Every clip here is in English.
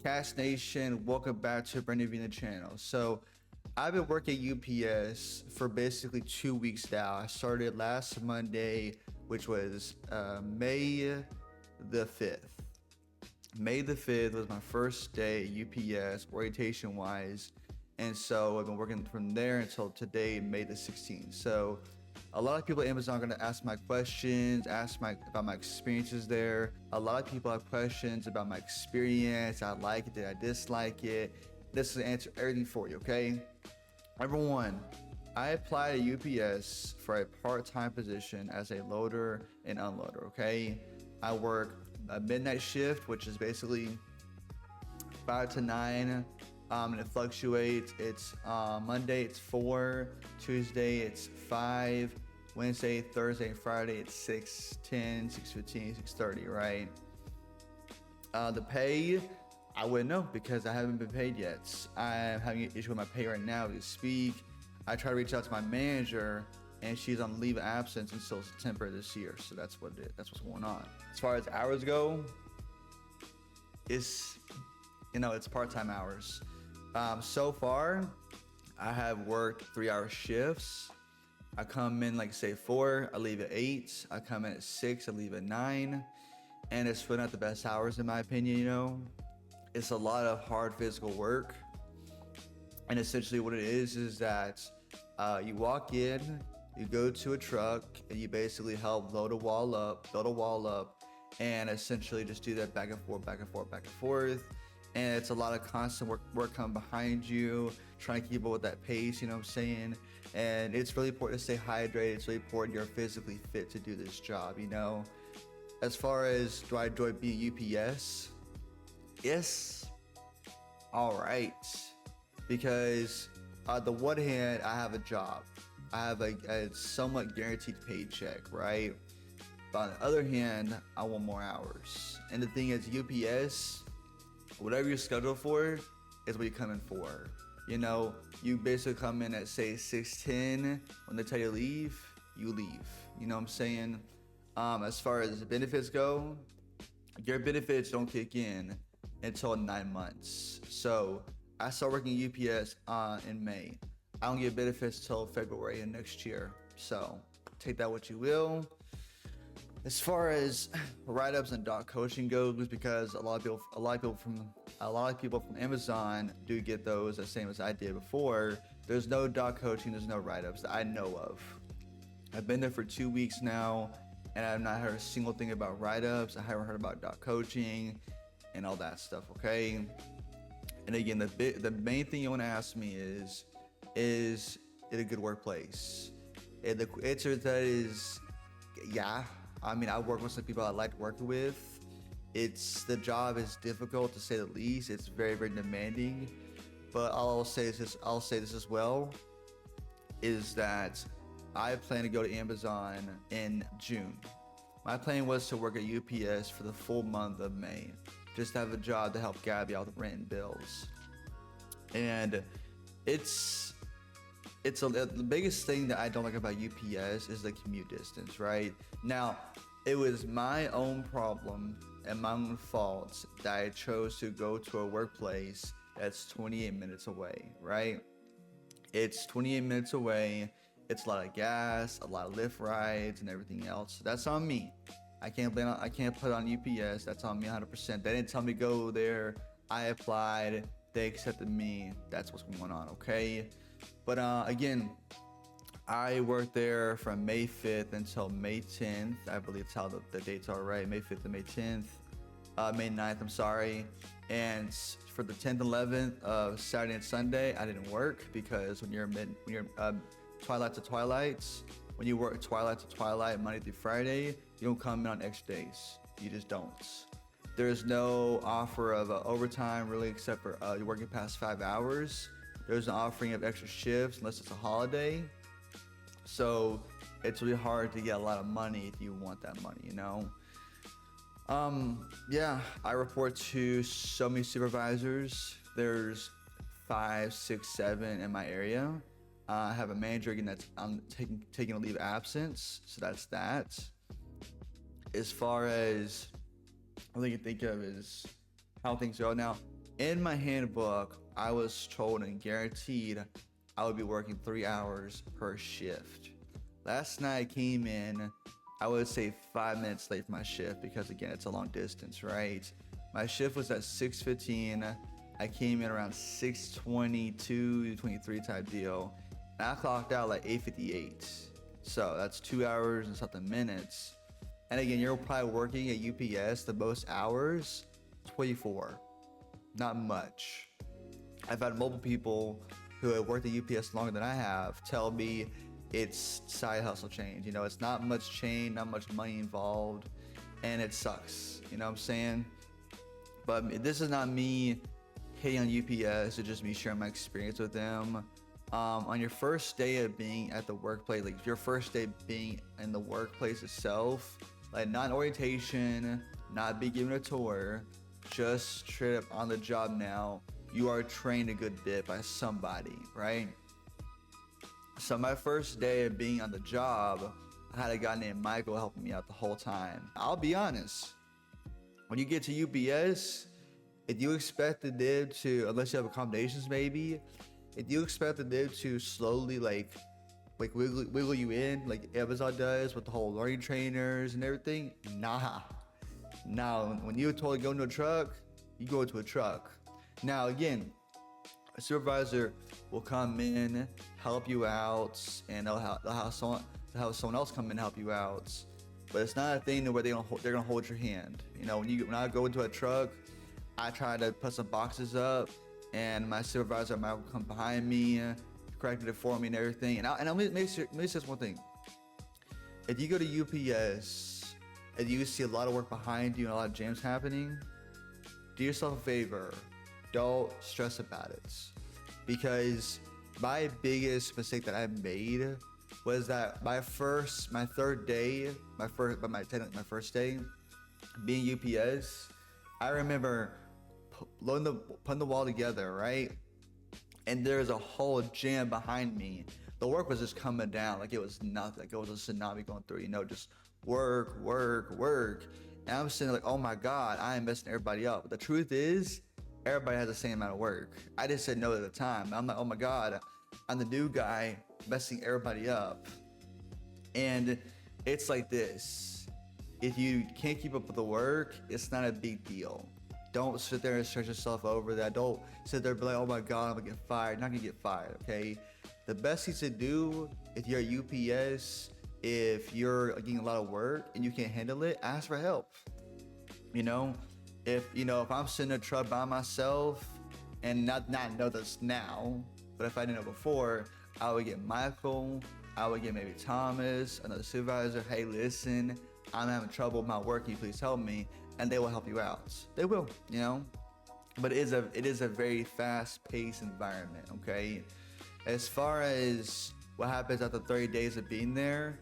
Cash Nation, welcome back to a brand new video channel. So I've been working UPS for basically 2 weeks now. I started last Monday, which was May the 5th. May the 5th was my first day UPS orientation wise. And so I've been working from there until today, May the 16th. So a lot of people at Amazon are going to ask my questions, about my experiences there. A lot of people have questions about my experience. I like it, did I dislike it? This will answer everything for you, okay? Number one, I applied to UPS for a part-time position as a loader and unloader, okay? I work a midnight shift, which is basically 5 to 9. And it fluctuates. It's Monday it's 4, Tuesday it's 5, Wednesday, Thursday, and Friday it's 6:10, 6:15, 6:30, right? The pay, I wouldn't know because I haven't been paid yet. I'm having an issue with my pay right now as we speak. I try to reach out to my manager and she's on leave of absence until September this year. So that's what's going on. As far as hours go, it's part-time hours. So far, I have worked 3-hour shifts. I come in like say 4, I leave at 8. I come in at 6, I leave at 9. And it's really not the best hours in my opinion, you know. It's a lot of hard physical work. And essentially what it is that you walk in, you go to a truck, and you basically help build a wall up, and essentially just do that back and forth, back and forth, back and forth. And it's a lot of constant work coming behind you, trying to keep up with that pace, you know what I'm saying? And it's really important to stay hydrated. It's really important you're physically fit to do this job, you know? As far as do I enjoy being UPS? Yes. All right. Because on the one hand, I have a job. I have a somewhat guaranteed paycheck, right? But on the other hand, I want more hours. And the thing is, UPS, whatever you're scheduled for is what you come in for. You know, you basically come in at say 6:10. When they tell you to leave, you leave. You know what I'm saying? As far as the benefits go, your benefits don't kick in until 9 months. So I start working UPS in May. I don't get benefits till February of next year. So take that what you will. As far as write-ups and doc coaching goes, because a lot of people from Amazon do get those the same as I did before. There's no doc coaching, there's no write-ups that I know of. I've been there for 2 weeks now, and I've not heard a single thing about write-ups. I haven't heard about doc coaching and all that stuff. Okay. And again, the main thing you want to ask me is it a good workplace? And the answer to that is yeah. I mean, I work with some people I like working with. The job is difficult to say the least. It's very, very demanding. But I'll say this as well, is that I plan to go to Amazon in June. My plan was to work at UPS for the full month of May, just to have a job to help Gabby out with rent and bills. And the biggest thing that I don't like about UPS is the commute distance, right? Now, it was my own problem and my own fault that I chose to go to a workplace that's 28 minutes away, right? It's 28 minutes away. It's a lot of gas, a lot of Lyft rides, and everything else. That's on me. I can't put it on UPS. That's on me 100%. They didn't tell me to go there. I applied. They accepted me. That's what's going on, okay? But again, I worked there from May 5th until May 10th. I believe that's how the dates are, right? May 5th to May 10th. May 9th, I'm sorry. And for the 10th and 11th of Saturday and Sunday, I didn't work because when you're twilight to twilight, when you work twilight to twilight, Monday through Friday, you don't come in on extra days. You just don't. There's no offer of overtime really, except for you're working past 5 hours. There's an offering of extra shifts unless it's a holiday. So it's really hard to get a lot of money if you want that money, you know? Yeah, I report to so many supervisors. There's 5, 6, 7 in my area. I have a manager again that's taking a leave of absence. So that's that. As far as all I can think of is how things go. Now, In my handbook, I was told and guaranteed I would be working 3 hours per shift. Last night I came in, I would say 5 minutes late for my shift because again, it's a long distance, right? My shift was at 6:15. I came in around 6:22, 23 type deal. And I clocked out like 8:58. So that's 2 hours and something minutes. And again, you're probably working at UPS the most hours, 24. Not much. I've had multiple people who have worked at UPS longer than I have tell me it's side hustle change. You know, it's not much change, not much money involved, and it sucks. You know what I'm saying? But this is not me hating on UPS, it's just me sharing my experience with them. On your first day of being at the workplace, like your first day being in the workplace itself, like not orientation, not be given a tour, just straight up on the job now, you are trained a good bit by somebody, right? So my first day of being on the job, I had a guy named Michael helping me out the whole time. I'll be honest, when you get to UPS, if you expect the div to, unless you have accommodations maybe, if you expect the div to slowly like wiggle you in like Amazon does with the whole learning trainers and everything, nah. Now, when you're told to go into a truck, you go into a truck. Now, again, a supervisor will come in, help you out, and they'll have someone else come in and help you out. But it's not a thing where they're gonna hold your hand. You know, when I go into a truck, I try to put some boxes up, and my supervisor might come behind me, corrected it for me and everything. And let me say this one thing: if you go to UPS and you see a lot of work behind you and a lot of jams happening, do yourself a favor, don't stress about it. Because my biggest mistake that I made was that my first day being UPS, I remember putting the wall together, right? And there's a whole jam behind me. The work was just coming down like it was nothing, like it was a tsunami going through, you know, just work. And I'm sitting like, oh my God, I am messing everybody up. But the truth is, everybody has the same amount of work. I just said no at the time. I'm like, oh my God, I'm the new guy messing everybody up. And it's like this: if you can't keep up with the work, it's not a big deal. Don't sit there and stress yourself over that. Don't sit there and be like, oh my God, I'm gonna get fired. You're not gonna get fired, okay? The best thing to do if you're at UPS, if you're getting a lot of work and you can't handle it, ask for help. You know, if I'm sitting in a truck by myself and not know this now, but if I didn't know before, I would get Michael, I would get maybe Thomas, another supervisor. Hey, listen, I'm having trouble with my work. Can you please help me? And they will help you out. They will, you know. But it is a very fast-paced environment. Okay. As far as what happens after 30 days of being there,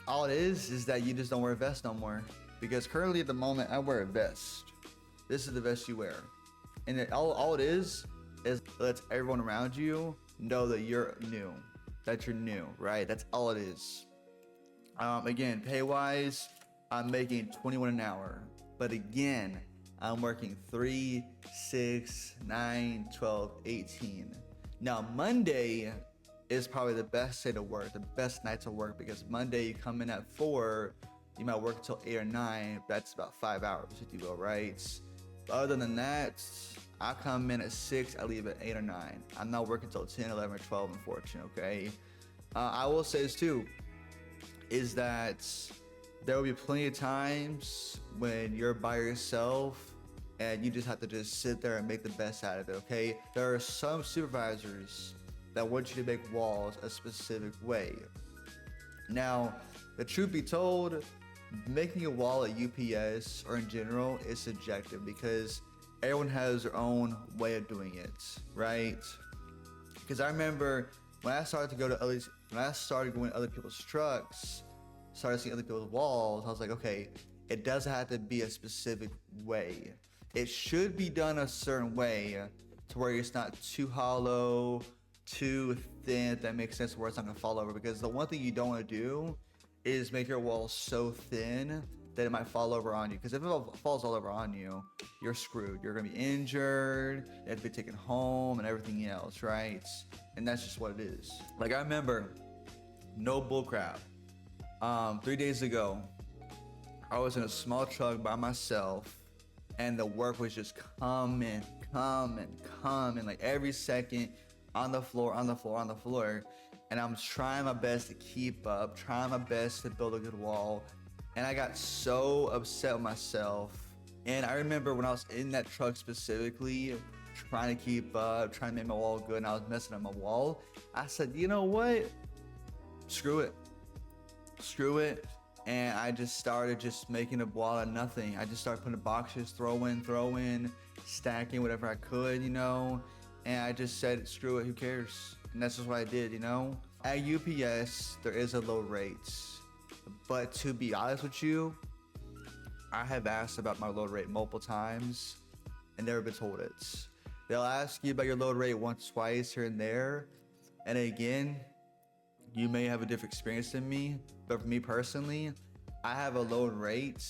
all it is that you just don't wear a vest no more. Because currently at the moment I wear a vest. This is the vest you wear, and all it is lets everyone around you know that you're new, right? That's all it is. Again, pay wise, I'm making 21 an hour, but again, I'm working 3, 6, 9, 12, 18. Now Monday is probably the best day to work, the best night to work, because Monday you come in at 4, you might work until 8 or 9. That's about 5 hours, if you will, right? But other than that, I come in at 6, I leave at 8 or 9. I'm not working until 10, 11, or 12, unfortunately, okay? I will say this too, is that there will be plenty of times when you're by yourself and you just have to just sit there and make the best out of it, okay? There are some supervisors that want you to make walls a specific way. Now, the truth be told, making a wall at UPS or in general is subjective because everyone has their own way of doing it, right? Because I remember when I started going to other people's trucks, started seeing other people's walls, I was like, okay, it doesn't have to be a specific way. It should be done a certain way to where it's not too hollow, too thin, if that makes sense, where it's not gonna fall over. Because the one thing you don't want to do is make your wall so thin that it might fall over on you. Because if it falls all over on you, you're screwed. You're gonna be injured, you have to be taken home and everything else, right? And that's just what it is. Like I remember, no bullcrap. 3 days ago, I was in a small truck by myself, and the work was just coming, like every second, on the floor. And I'm trying my best to keep up, trying my best to build a good wall. And I got so upset with myself. And I remember when I was in that truck specifically, trying to keep up, trying to make my wall good, and I was messing up my wall, I said, you know what? Screw it. And I just started just making a wall out of nothing. I just started putting boxes, throw in, stacking whatever I could, you know? And I just said, screw it, who cares? And that's just what I did, you know? At UPS, there is a low rate. But to be honest with you, I have asked about my load rate multiple times and never been told it. They'll ask you about your load rate once, twice, here and there. And again, you may have a different experience than me, but for me personally, I have a load rate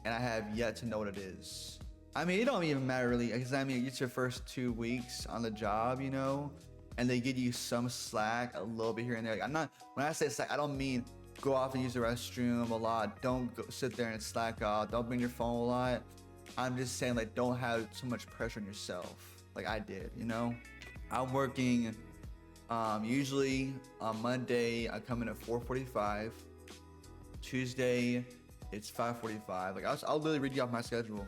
and I have yet to know what it is. I mean, it don't even matter really, because I mean, it's your first 2 weeks on the job, you know, and they give you some slack a little bit here and there. Like, when I say slack, I don't mean go off and use the restroom a lot. Don't go sit there and slack off. Don't bring your phone a lot. I'm just saying, like, don't have so much pressure on yourself like I did, you know? I'm working, usually on Monday, I come in at 4:45. Tuesday, it's 5:45. Like, I'll literally read you off my schedule.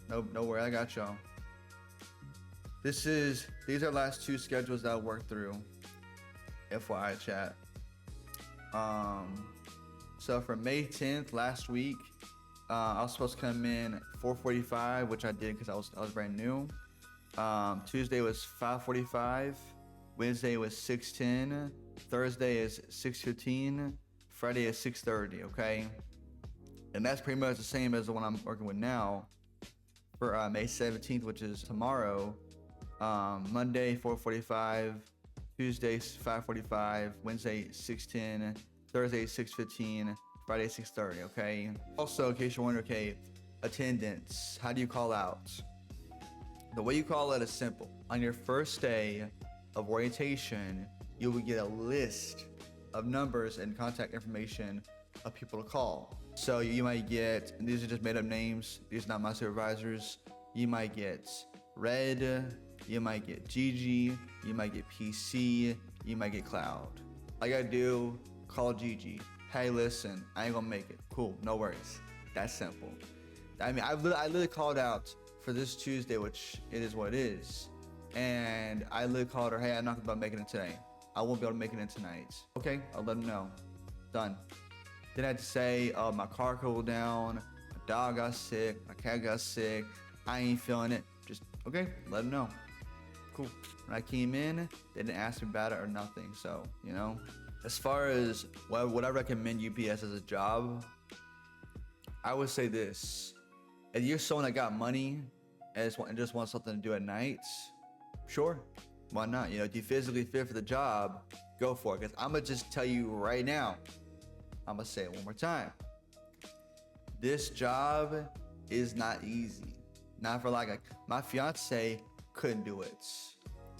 No worry, I got y'all. These are last 2 schedules that I worked through. FYI chat. So for May 10th, last week, I was supposed to come in 4:45, which I did because I was brand new. Tuesday was 5:45. Wednesday was 6:10. Thursday is 6:15. Friday is 6:30. Okay, and that's pretty much the same as the one I'm working with now. For May 17th, which is tomorrow, Monday 4:45, Tuesday 5:45, Wednesday 6:10, Thursday 6:15, Friday 6:30. Okay. Also, in case you're wondering, okay, attendance. How do you call out? The way you call it is simple. On your first day of orientation, you will get a list of numbers and contact information of people to call. So you might get, and these are just made up names, these are not my supervisors. You might get Red, you might get Gigi, you might get PC, you might get Cloud. All you gotta do, call Gigi. Hey, listen, I ain't gonna make it. Cool, no worries. That's simple. I mean, I literally called out for this Tuesday, which it is what it is. And I literally called her, hey, I'm not about making it today. I won't be able to make it in tonight. Okay, I'll let them know. Done. Then I had to say, my car cooled down, my dog got sick, my cat got sick, I ain't feeling it. Just, okay, let them know. Cool. When I came in, they didn't ask me about it or nothing, so, you know. As far as what I recommend UPS as a job, I would say this. If you're someone that got money and just wants something to do at night, sure, why not? You know, if you physically fit for the job, go for it. Because I'm going to just tell you right now, I'm gonna say it one more time. This job is not easy. Not for like my fiance couldn't do it.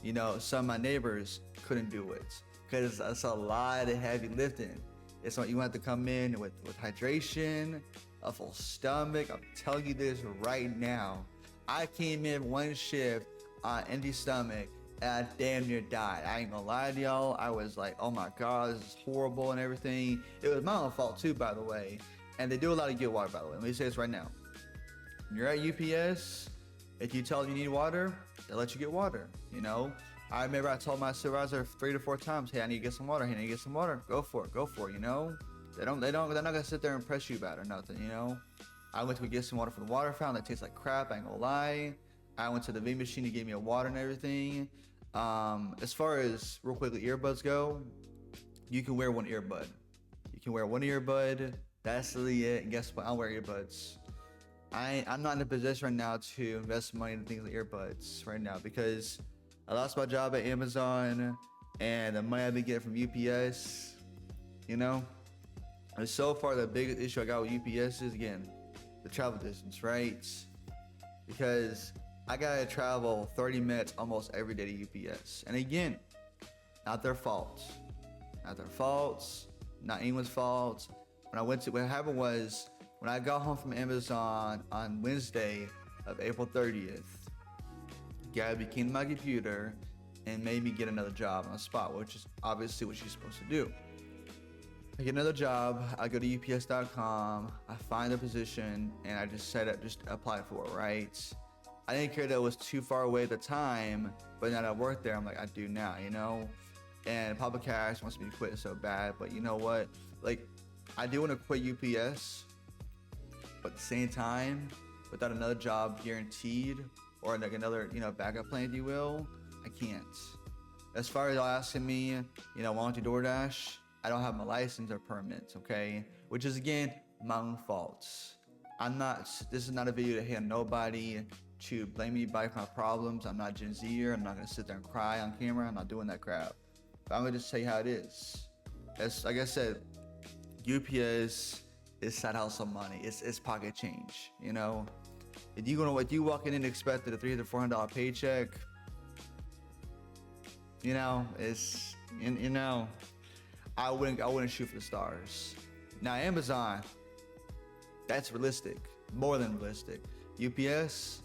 You know, some of my neighbors couldn't do it because it's a lot of heavy lifting. It's like you have to come in with hydration, a full stomach. I'm telling you this right now. I came in one shift on empty stomach and I damn near died. I ain't gonna lie to y'all. I was like, oh my God, this is horrible and everything. It was my own fault too, by the way. And they do allow you to get water, by the way. Let me say this right now. When you're at UPS, if you tell them you need water, they'll let you get water, you know? I remember I told my supervisor 3 to 4 times, hey, I need to get some water. Hey, I need to get some water. Go for it, you know? They're not gonna sit there and press you about it or nothing, you know? I went to go get some water from the water fountain that tastes like crap, I ain't gonna lie. I went to the vending machine to get me a water and everything. As far as real quickly earbuds go, you can wear one earbud. You can wear one earbud. That's really it. And guess what? I'll wear earbuds. I'm not in a position right now to invest money in things like earbuds right now because I lost my job at Amazon and the money I've been getting from UPS, you know, And so far, the biggest issue I got with UPS is, again, the travel distance, right? Because I gotta travel 30 minutes almost every day to UPS. And again, not their fault. Not their faults, not anyone's fault. What happened was, when I got home from Amazon on Wednesday of April 30th, Gabby came to my computer and made me get another job on the spot, which is obviously what she's supposed to do. I get another job, I go to ups.com, I find a position, and I just apply for it, right? I didn't care that it was too far away at the time, but now that I work there, I'm like, I do now, you know? And Papa Cash wants me to quit so bad, but you know what? Like, I do want to quit UPS, but at the same time, without another job guaranteed, or like another, backup plan, if you will, I can't. As far as asking me, why don't you DoorDash? I don't have my license or permits, okay? Which is, again, my own faults. This is not a video to hate on nobody, to blame me for my problems. I'm not Gen Zer. I'm not gonna sit there and cry on camera. I'm not doing that crap. But I'm gonna just tell you how it is. Like I said, UPS is side hustle money. It's pocket change, If you walking in expecting a $300, $400 paycheck, I wouldn't shoot for the stars. Now Amazon, that's realistic, more than realistic. UPS,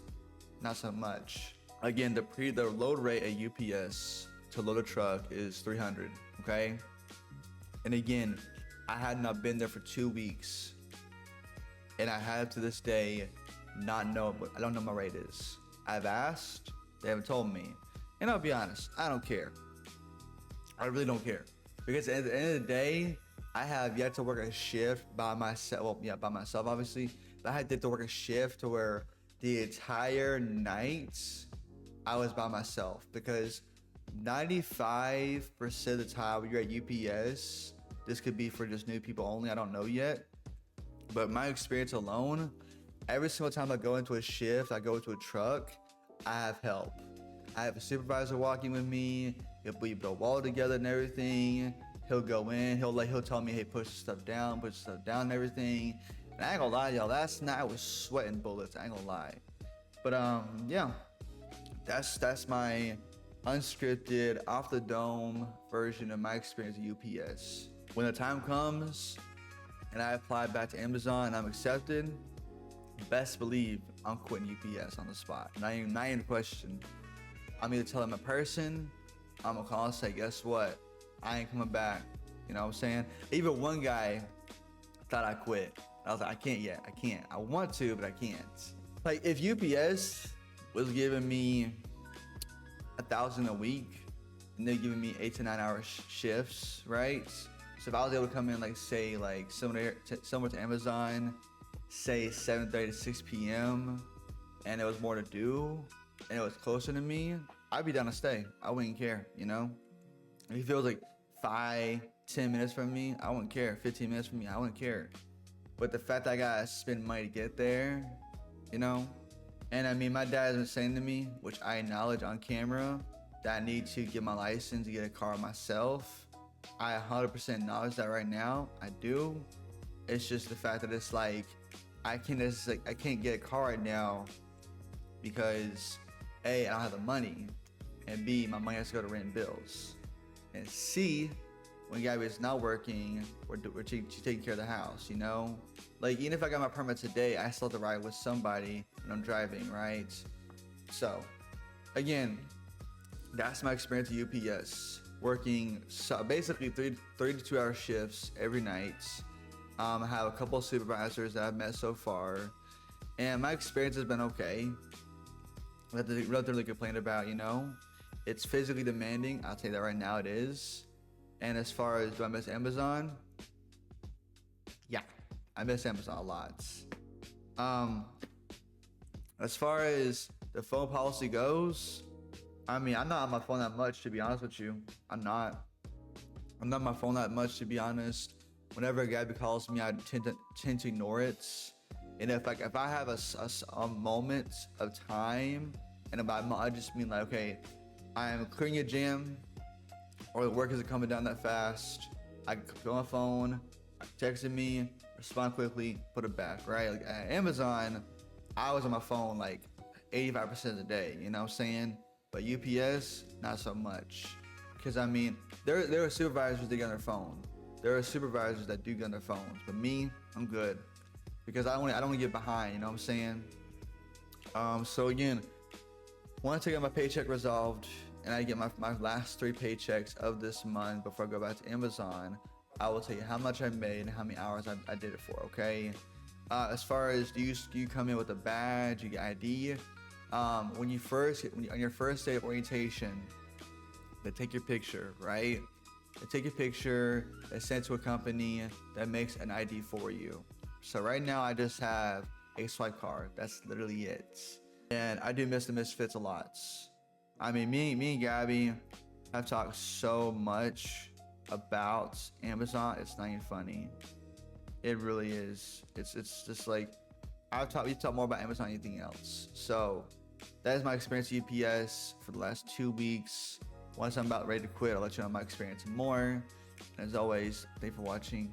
not so much. Again, the load rate at UPS to load a truck is 300, okay? And again, I had not been there for 2 weeks, and I have to this day I don't know what my rate is. I've asked, they haven't told me. And I'll be honest, I don't care. I really don't care. Because at the end of the day, I have yet to work a shift by myself. Well, yeah, by myself, obviously. But I had to work a shift to where the entire night I was by myself. Because 95% of the time when you're at UPS, this could be for just new people only, I don't know yet. But my experience alone, every single time I go into a shift, I go into a truck, I have help. I have a supervisor walking with me. He'll put the wall together and everything. He'll go in. He'll tell me, hey, push the stuff down and everything. And I ain't gonna lie, y'all. Last night I was sweating bullets. I ain't gonna lie. But yeah, that's my unscripted, off the dome version of my experience at UPS. When the time comes and I apply back to Amazon and I'm accepted, best believe I'm quitting UPS on the spot. Not even a question. I'm either telling them in person, I'm gonna call and say, guess what? I ain't coming back. You know what I'm saying? Even one guy thought I quit. I was like, I can't yet. I can't. I want to, but I can't. Like, if UPS was giving me $1,000 a week and they're giving me 8 to 9 hour shifts, right? So if I was able to come in, like, say, like somewhere to Amazon, say 7:30 to 6 p.m. and there was more to do and it was closer to me, I'd be down to stay. I wouldn't care, If it feels like 5-10 minutes from me, I wouldn't care. 15 minutes from me, I wouldn't care. But the fact that I gotta spend money to get there, And I mean, my dad has been saying to me, which I acknowledge on camera, that I need to get my license to get a car myself. I 100% acknowledge that right now. I do. It's just the fact that it's like, I can't get a car right now because A, I don't have the money, and B, my money has to go to rent bills, and C, when Gabby's not working, she's taking care of the house, Like, even if I got my permit today, I still have to ride with somebody when I'm driving, right? So, again, that's my experience at UPS, working basically 32 hour shifts every night. I have a couple of supervisors that I've met so far, and my experience has been okay. Nothing to really complain about, It's physically demanding, I'll tell you that right now, it is. And as far as, do I miss Amazon? Yeah, I miss Amazon a lot. As far as the phone policy goes, I mean, I'm not on my phone that much, to be honest with you. I'm not on my phone that much, to be honest. Whenever Gabby calls me, I tend to ignore it. And if I have a moment of time, and I just mean like, okay, I'm clearing a gym, or the work isn't coming down that fast, I can go on my phone, Texted me, respond quickly, put it back, right? Like at Amazon, I was on my phone like 85% of the day, you know what I'm saying? But UPS, not so much. Because I mean, there are supervisors that get on their phone. There are supervisors that do get on their phones. But me, I'm good. Because I don't want to get behind, you know what I'm saying? So again, once I get my paycheck resolved and I get my last 3 paychecks of this month before I go back to Amazon, I will tell you how much I made and how many hours I did it for, okay? As far as do you come in with a badge, you get ID? On your first day of orientation, they take your picture, right? They take your picture, they send it to a company that makes an ID for you. So right now I just have a swipe card. That's literally it. And I do miss the Misfits a lot. I mean, me and Gabby have talked so much about Amazon. It's not even funny. It really is. It's just like we talk more about Amazon than anything else. So that is my experience at UPS for the last 2 weeks. Once I'm about ready to quit, I'll let you know my experience more. And as always, thanks for watching.